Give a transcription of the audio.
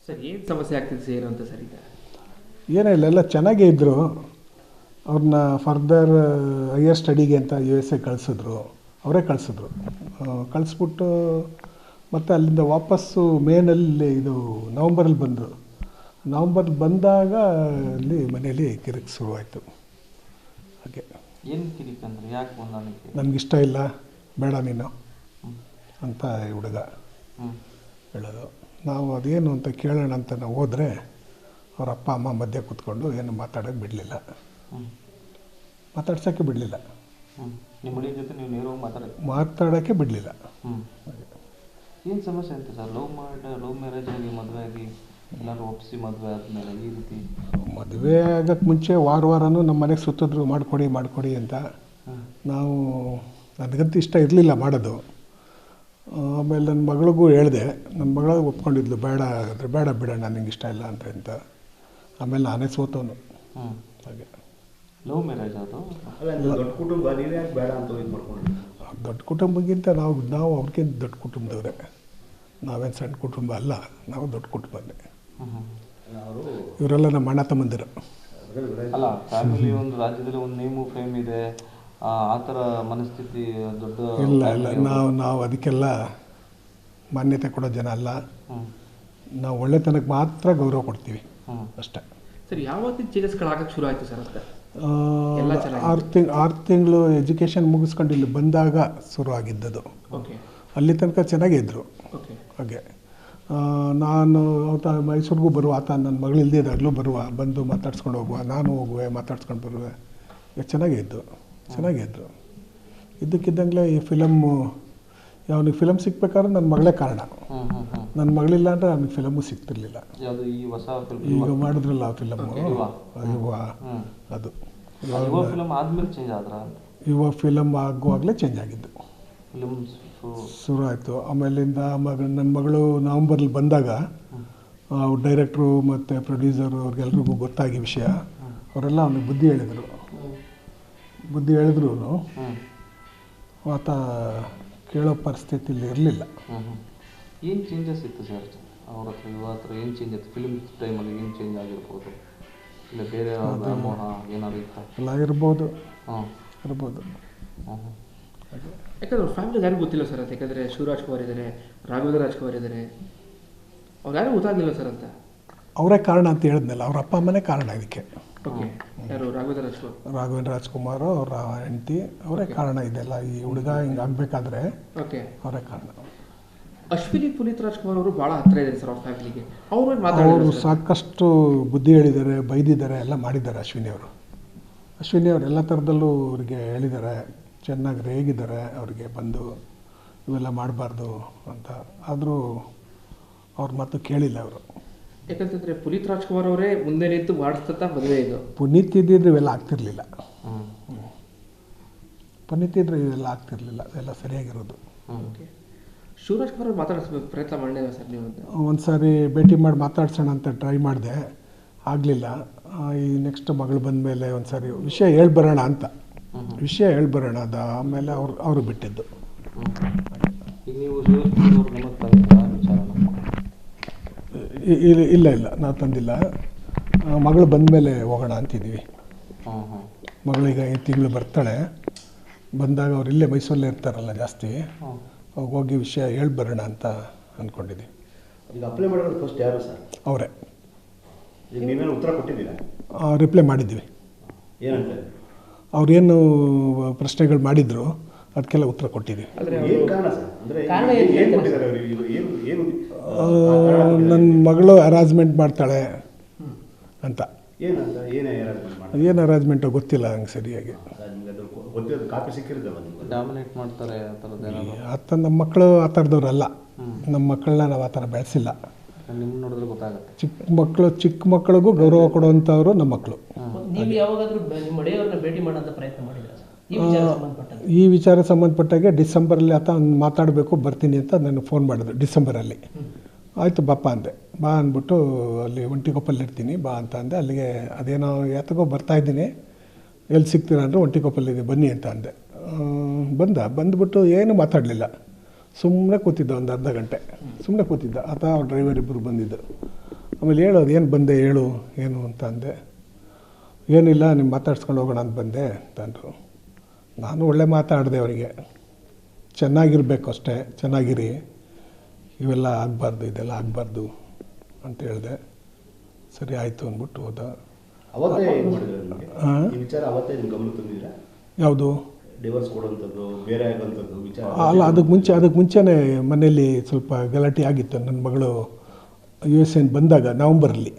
Sir ಏನು ಸಮಸ್ಯೆ ಆಗ್ತಿದೆ ಸರ್ ಏನು ಅಂತ ಸರ್ ಈಗ? ಏನೂ ಇಲ್ಲ, ಎಲ್ಲ ಚೆನ್ನಾಗೇ ಇದ್ದರು. ಅವ್ರನ್ನ ಫರ್ದರ್ ಹೈಯರ್ ಸ್ಟಡಿಗೆ ಅಂತ USA ಕಳಿಸಿದ್ರು. ಅವರೇ ಕಳಿಸಿದ್ರು. ಕಳಿಸ್ಬಿಟ್ಟು ಮತ್ತು ಅಲ್ಲಿಂದ ವಾಪಸ್ಸು ಮೇನಲ್ಲಿ ಇದು ನವಂಬರಲ್ಲಿ ಬಂದರು. ನವಂಬರ್ ಬಂದಾಗ ಅಲ್ಲಿ ಮನೇಲಿ ಕಿರಿಕ್ ಶುರುವಾಯಿತು. ಹಾಗೆ ಏನು ಕಿರಿಕ್ ಅಂದರೆ ಯಾಕೆ ಹೊಂದಾಣಿಕೆ? ನನಗಿಷ್ಟ ಇಲ್ಲ, ಬೇಡ ನೀನು ಅಂತ ಈ ಹುಡುಗ ಹೇಳೋದು. ನಾವು ಅದೇನು ಅಂತ ಕೇಳೋಣ ಅಂತ ನಾವು ಹೋದರೆ ಅವ್ರ ಅಪ್ಪ ಅಮ್ಮ ಮಧ್ಯೆ ಕೂತ್ಕೊಂಡು ಏನು ಮಾತಾಡೋಕ್ಕೆ ಬಿಡಲಿಲ್ಲ, ಮಾತಾಡ್ಸೋಕ್ಕೆ ಬಿಡಲಿಲ್ಲ, ನಿಮ್ಮ ಹುಡುಗಿ ಜೊತೆ ನೀವು ನೇರವಾಗಿ ಮಾತಾಡೋಕ್ಕೆ ಬಿಡಲಿಲ್ಲ. ಏನು ಸಮಸ್ಯೆ ಅಂತ ಸರ್? ಲವ್ ಮ್ಯಾರೇಜ್ ಆಗಿ ಮದುವೆ ಆಗಿ ಎಲ್ಲರೂ ಒಪ್ಪಿಸಿ ಮದುವೆ ಆದಮೇಲೆ ಈ ರೀತಿ ಮದುವೆ ಆಗೋಕ್ಕೆ ಮುಂಚೆ ವಾರನೂ ನಮ್ಮ ಮನೆಗೆ ಸುತ್ತಿದ್ರು ಮಾಡಿಕೊಡಿ ಅಂತ. ನಾವು ನನಗಂತೂ ಇಷ್ಟ ಇರಲಿಲ್ಲ ಮಾಡೋದು. ಆಮೇಲೆ ನನ್ನ ಮಗಳಿಗೂ ಹೇಳಿದೆ, ನನ್ನ ಮಗಳು ಒಪ್ಕೊಂಡಿದ್ಲು, ಬೇಡ ಆದರೆ ಬೇಡ ಬಿಡೋಣ, ನನಗೆ ಇಷ್ಟ ಇಲ್ಲ ಅಂತ. ಆಮೇಲೆ ನಾನೇ ಸೋತವನು. ಹಾಗೆ ಲವ್ ಮ್ಯಾರೇಜ್ ಅದು ದೊಡ್ಡ ಕುಟುಂಬ, ನೀವೇ ಯಾಕೆ ಬೇಡ ಅಂತ ಇದು ಮಾಡ್ಕೊಂಡು? ದೊಡ್ಡ ಕುಟುಂಬಕ್ಕಿಂತ ನಾವು ಅವ್ರಿಗಿಂತ ದೊಡ್ಡ ಕುಟುಂಬದವ್ರೆ. ನಾವೇನು ಸಣ್ಣ ಕುಟುಂಬ ಅಲ್ಲ, ನಾವು ದೊಡ್ಡ ಕುಟುಂಬನೇ. ಇವರೆಲ್ಲ ನಮ್ಮ ಅಣ್ಣ ತಮ್ಮಂದಿರು. ಅಲ್ಲ, ಫ್ಯಾಮಿಲಿ ಒಂದು ರಾಜ್ಯದಲ್ಲಿ ಒಂದು ನೇಮು ಫ್ರೇಮ್ ಇದೆ, ಆ ಥರ ಮನಸ್ಥಿತಿ ದೊಡ್ಡ ಇಲ್ಲ ನಾವು ಅದಕ್ಕೆಲ್ಲ ಮಾನ್ಯತೆ ಕೊಡೋ ಜನ ಅಲ್ಲ. ನಾವು ಒಳ್ಳೆತನಕ್ಕೆ ಮಾತ್ರ ಗೌರವ ಕೊಡ್ತೀವಿ ಅಷ್ಟೇ. ಸರ್ ಯಾವತ್ತಿನ ಚೇಂಜಸ್ಗಳಾಗಕ್ಕೆ ಶುರು ಆಯಿತು ಸರ್ ಅಂತ? 6 ತಿಂಗಳು ಎಜುಕೇಷನ್ ಮುಗಿಸ್ಕೊಂಡು ಇಲ್ಲಿ ಬಂದಾಗ ಶುರು ಆಗಿದ್ದದು. ಅಲ್ಲಿ ತನಕ ಚೆನ್ನಾಗೇ ಇದ್ದರು. ಹಾಗೆ ನಾನು ಮೈಸೂರಿಗೂ ಬರುವ, ಆತ ನನ್ನ ಮಗಳು ಇಲ್ಲದೇ ಇದ್ದಾಗಲೂ ಬಂದು ಮಾತಾಡ್ಸ್ಕೊಂಡು ಹೋಗುವ, ನಾನು ಹೋಗುವೆ, ಮಾತಾಡ್ಸ್ಕೊಂಡು ಬರುವೆ. ಚೆನ್ನಾಗೇ ಇದ್ದರು. ಇದ್ದಕ್ಕಿದ್ದಂಗೆ ಈ ಅವನಿಗೆ ಫಿಲಮ್ ಸಿಗ್ಬೇಕಾದ್ರೆ ನನ್ನ ಮಗಳೇ ಕಾರಣ. ನನ್ನ ಮಗಳಿಲ್ಲ ಅಂದರೆ ಅವ್ನಿಗೆ ಫಿಲಮು ಸಿಗ್ತಿರ್ಲಿಲ್ಲ. ಈಗ ಮಾಡಿದ್ರಲ್ಲ ಆ ಫಿಲಮ್ಮು, ಅದು ಯುವ ಫಿಲಮ್ ಆಗುವಾಗಲೇ ಚೇಂಜ್ ಆಗಿದ್ದು, ಶುರು ಆಯಿತು. ಆಮೇಲಿಂದ ನನ್ನ ಮಗಳು ನವಂಬರಲ್ಲಿ ಬಂದಾಗ ಡೈರೆಕ್ಟ್ರು ಮತ್ತು ಪ್ರೊಡ್ಯೂಸರು ಅವ್ರಿಗೆಲ್ರಿಗೂ ಗೊತ್ತಾಗಿ ವಿಷಯ. ಅವರೆಲ್ಲ ಅವನಿಗೆ ಬುದ್ಧಿ ಹೇಳಿದ್ರು ಆತ ಕೇಳೋ ಪರಿಸ್ಥಿತಿಯಲ್ಲಿ ಇರಲಿಲ್ಲ. ಏನು ಚೇಂಜಸ್ ಇತ್ತು ಸರ್ ಅವ್ರ ಹತ್ರ? ಯುವ ಹತ್ರ ಏನು ಚೇಂಜ್ ಇತ್ತು? ಫಿಲ್ಮ್ ಟೈಮಲ್ಲಿ ಏನು ಚೇಂಜ್ ಆಗಿರ್ಬೋದು, ಇಲ್ಲ ಬೇರೆ ವ್ಯಾಮೋಹ ಏನಾದ್ರು ಇತ್ತು? ಎಲ್ಲ ಇರ್ಬೋದು. ಯಾಕಂದ್ರೆ ಅವ್ರ ಫ್ಯಾಮಿಲಿಗೆ ಯಾರಿಗೂ ಗೊತ್ತಿಲ್ಲ ಸರ್ ಅಂತ. ಯಾಕಂದರೆ ಶಿವರಾಜ್ ಕುಮಾರ್ ಇದ್ದಾರೆ, ರಾಘವೇಂದ್ರ ರಾಜ್ಕುಮಾರ್ ಇದ್ದಾರೆ, ಅವ್ರು ಯಾರಿಗೂ ಗೊತ್ತಾಗಲಿಲ್ಲ ಸರ್ ಅಂತ. ಅವರೇ ಕಾರಣ ಅಂತ ಹೇಳಿದ್ನಲ್ಲ, ಅವ್ರ ಅಪ್ಪ ಅಮ್ಮನೇ ಕಾರಣ ಇದಕ್ಕೆ. ಯಾರು? ರಾಘವೇಂದ್ರ ರಾಜ್ಕುಮಾರ್ ಅವರ ಹೆಂಡತಿ ಅವರೇ ಕಾರಣ. ಇದೆಲ್ಲ ಈ ಹುಡುಗ ಹಿಂಗೆ ಆಗಬೇಕಾದ್ರೆ ಅವರೇ ಕಾರಣ. ಅಶ್ವಿನಿ ಪುನೀತ್ ರಾಜ್ಕುಮಾರ್ ಅವರು ಭಾಳ ಹತ್ತಿರ ಇದ್ದಾರೆ ಸರ್ ಅವ್ರ ಫ್ಯಾಮಿಲಿಗೆ. ಅವರು ಸಾಕಷ್ಟು ಬುದ್ಧಿ ಹೇಳಿದ್ದಾರೆ, ಬೈದಿದ್ದಾರೆ, ಎಲ್ಲ ಮಾಡಿದ್ದಾರೆ. ಅಶ್ವಿನಿ ಅವರು ಎಲ್ಲ ಥರದಲ್ಲೂ ಅವರಿಗೆ ಹೇಳಿದ್ದಾರೆ, ಚೆನ್ನಾಗಿ ರೇಗಿದ್ದಾರೆ ಅವರಿಗೆ, ಬಂದು ಇವೆಲ್ಲ ಮಾಡಬಾರ್ದು ಅಂತ. ಆದರೂ ಅವ್ರ ಮಾತು ಕೇಳಿಲ್ಲ ಅವರು. ಯಾಕಂತಂದರೆ ಪುನೀತ್ ರಾಜ್ಕುಮಾರ್ ಅವರೇ ಮುಂದೆ ನಿಂತು ಮಾಡಿಸ್ತಾ ಮದುವೆ ಇದು. ಪುನೀತ್ ಇದ್ದಿದ್ರೆ ಇವೆಲ್ಲ ಆಗ್ತಿರ್ಲಿಲ್ಲ. ಪುನೀತ್ ಇದ್ರೆ ಇವೆಲ್ಲ ಆಗ್ತಿರ್ಲಿಲ್ಲ, ಎಲ್ಲ ಸರಿಯಾಗಿರೋದು. ಶಿವರಾಜ್ ಕುಮಾರ್ ಮಾತಾಡಿಸ್ಬೇಕು ಪ್ರಯತ್ನ ಮಾಡಿಲ್ಲ ಸರ್ ನೀವು? ಒಂದು ಸಾರಿ ಭೇಟಿ ಮಾಡಿ ಮಾತಾಡ್ಸೋಣ ಅಂತ ಟ್ರೈ ಮಾಡಿದೆ, ಆಗಲಿಲ್ಲ. ಈ ನೆಕ್ಸ್ಟ್ ಮಗಳು ಬಂದ ಮೇಲೆ ಒಂದು ಸಾರಿ ವಿಷಯ ಹೇಳ್ಬರೋಣ ಅಂತ ಅದು ಆಮೇಲೆ ಅವರು ಬಿಟ್ಟಿದ್ದು. ಇಲ್ಲ ನಾವು ತಂದಿಲ್ಲ. ಮಗಳು ಬಂದ ಮೇಲೆ ಹೋಗೋಣ ಅಂತಿದ್ದೀವಿ. ಮಗಳೀಗ ಈ ತಿಂಗಳು ಬರ್ತಾಳೆ. ಬಂದಾಗ ಅವ್ರು ಇಲ್ಲೇ ಮೈಸೂರಲ್ಲೇ ಇರ್ತಾರಲ್ಲ ಜಾಸ್ತಿ, ಹೋಗಿ ವಿಷಯ ಹೇಳ್ಬರೋಣ ಅಂತ ಅಂದ್ಕೊಂಡಿದ್ದೀವಿ. ಈಗ ಅಪ್ಲೈ ಮಾಡೋದು ಫಸ್ಟ್ ಯಾರು ಸರ್? ಅವರೇ. ನೀವೇನು ಉತ್ತರ ಕೊಟ್ಟಿದ್ದೀರಾ? ರಿಪ್ಲೈ ಮಾಡಿದ್ದೀವಿ. ಏನಂತ ಅವ್ರೇನು ಪ್ರಶ್ನೆಗಳು ಮಾಡಿದ್ರು ಅದಕ್ಕೆಲ್ಲ ಉತ್ತರ ಕೊಟ್ಟಿದ್ದೀವಿ. ನನ್ನ ಮಗಳು ಅರೇಂಜ್ಮೆಂಟ್ ಮಾಡ್ತಾಳೆ ಅಂತ. ಏನು ಅರೇಂಜ್ಮೆಂಟೋ ಗೊತ್ತಿಲ್ಲ ನಂಗೆ ಸರಿಯಾಗಿ. ಆತ ನಮ್ಮ ಮಕ್ಕಳು ಆ ಥರದವ್ರಲ್ಲ. ನಮ್ಮ ಮಕ್ಕಳನ್ನ ನಾವು ಆ ಥರ ಬೆಳೆಸಿಲ್ಲ. ಚಿಕ್ಕ ಮಕ್ಕಳಿಗೂ ಗೌರವ ಕೊಡುವಂಥವ್ರು ನಮ್ಮ ಮಕ್ಕಳು. ಈ ವಿಚಾರ ಸಂಬಂಧಪಟ್ಟಾಗೆ ಡಿಸೆಂಬರಲ್ಲಿ ಆತ ಮಾತಾಡಬೇಕು, ಬರ್ತೀನಿ ಅಂತ ನಾನು ಫೋನ್ ಮಾಡಿದ್ರು ಡಿಸೆಂಬರಲ್ಲಿ. ಆಯಿತು ಬಾಪ್ಪ ಅಂದೆ. ಬಾ ಅಂದ್ಬಿಟ್ಟು ಅಲ್ಲಿ ಒಂಟಿಕೊಪ್ಪಲ್ಲಿ ಇರ್ತೀನಿ ಬಾ ಅಂತ ಅಂದೆ. ಅಲ್ಲಿಗೆ ಅದೇನೋ ಯಾತಕ್ಕೋ ಬರ್ತಾಯಿದ್ದೀನಿ, ಎಲ್ಲಿ ಸಿಗ್ತೀರ ಅಂದರೆ ಒಂಟಿಕೊಪ್ಪಲ್ಲಿದೆ ಬನ್ನಿ ಅಂತ ಅಂದೆ. ಬಂದ್ಬಿಟ್ಟು ಏನು ಮಾತಾಡಲಿಲ್ಲ, ಸುಮ್ಮನೆ ಕೂತಿದ್ದ. ಒಂದು ಅರ್ಧ ಗಂಟೆ ಸುಮ್ಮನೆ ಕೂತಿದ್ದ. ಆತ ಅವ್ರ ಡ್ರೈವರ್ ಇಬ್ಬರು ಬಂದಿದ್ದರು. ಆಮೇಲೆ ಹೇಳೋದು ಏನು ಬಂದೆ ಹೇಳು ಏನು ಅಂತ ಅಂದೆ. ಏನಿಲ್ಲ ನೀವು ಮಾತಾಡ್ಸ್ಕೊಂಡು ಹೋಗೋಣ ಅಂತ ಬಂದೆ ಅಂತಂದರು. ನಾನು ಒಳ್ಳೆ ಮಾತಾಡಿದೆ ಅವರಿಗೆ, ಚೆನ್ನಾಗಿರಬೇಕು ಅಷ್ಟೇ, ಚೆನ್ನಾಗಿರಿ, ಇವೆಲ್ಲ ಆಗಬಾರ್ದು, ಇದೆಲ್ಲ ಆಗಬಾರ್ದು ಅಂತ ಹೇಳಿದೆ. ಸರಿ ಆಯಿತು ಅಂದ್ಬಿಟ್ಟು ಹೋದ. ಅವತ್ತೇ ಏನು ಮಾಡಿದ್ರು ನಿಮಗೆ? ಹಾಂ, ಈ ವಿಚಾರ ಅವತ್ತೇ ನಿಮ್ಮ ಗಮನ ತಂದಿದ್ದೀರಾ? ಯಾವುದು? ಡಿವೋರ್ಸ್ ಕೊಡುವಂಥದ್ದು, ಬೇರೆ ಆಗುವಂಥದ್ದು ವಿಚಾರ? ಅಲ್ಲ, ಅದಕ್ಕೆ ಮುಂಚೆನೇ ಮನೆಯಲ್ಲಿ ಸ್ವಲ್ಪ ಗಲಾಟೆ ಆಗಿತ್ತು. ನನ್ನ ಮಗಳು US ಬಂದಾಗ ನವಂಬರಲ್ಲಿ